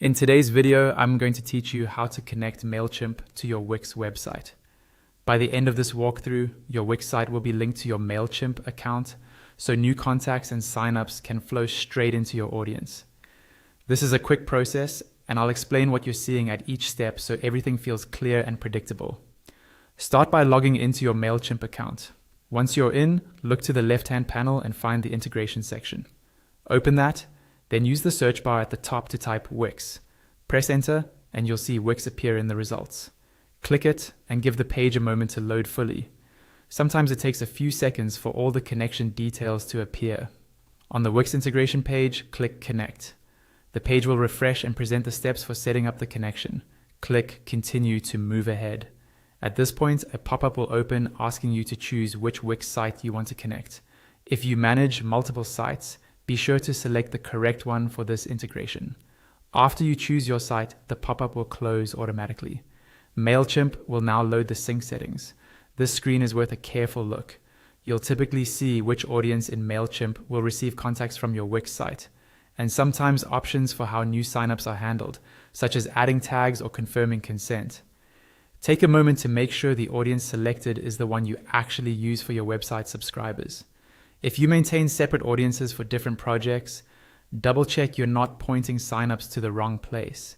In today's video, I'm going to teach you how to connect Mailchimp to your Wix website. By the end of this walkthrough, your Wix site will be linked to your Mailchimp account, so new contacts and signups can flow straight into your audience. This is a quick process, and I'll explain what you're seeing at each step so everything feels clear and predictable. Start by logging into your Mailchimp account. Once you're in, look to the left-hand panel and find the integration section. Open that. Then use the search bar at the top to type Wix. Press enter and you'll see Wix appear in the results. Click it and give the page a moment to load fully. Sometimes it takes a few seconds for all the connection details to appear. On the Wix integration page, click Connect. The page will refresh and present the steps for setting up the connection. Click Continue to move ahead. At this point, a pop-up will open asking you to choose which Wix site you want to connect. If you manage multiple sites, be sure to select the correct one for this integration. After you choose your site, the pop-up will close automatically. Mailchimp will now load the sync settings. This screen is worth a careful look. You'll typically see which audience in Mailchimp will receive contacts from your Wix site, and sometimes options for how new signups are handled, such as adding tags or confirming consent. Take a moment to make sure the audience selected is the one you actually use for your website subscribers. If you maintain separate audiences for different projects, double check you're not pointing signups to the wrong place.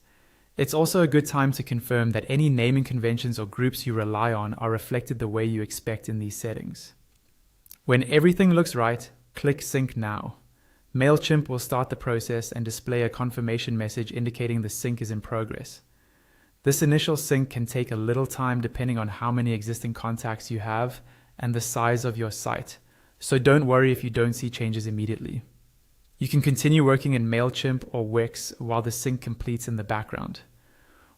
It's also a good time to confirm that any naming conventions or groups you rely on are reflected the way you expect in these settings. When everything looks right, click Sync Now. Mailchimp will start the process and display a confirmation message indicating the sync is in progress. This initial sync can take a little time depending on how many existing contacts you have and the size of your site. So don't worry if you don't see changes immediately. You can continue working in Mailchimp or Wix while the sync completes in the background.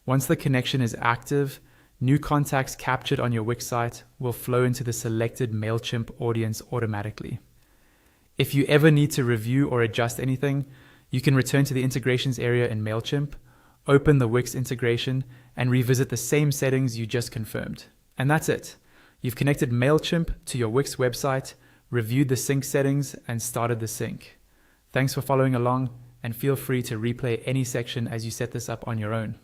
Once the connection is active, new contacts captured on your Wix site will flow into the selected Mailchimp audience automatically. If you ever need to review or adjust anything, you can return to the integrations area in Mailchimp, open the Wix integration, and revisit the same settings you just confirmed. And that's it. You've connected Mailchimp to your Wix website, reviewed the sync settings, and started the sync. Thanks for following along, and feel free to replay any section as you set this up on your own.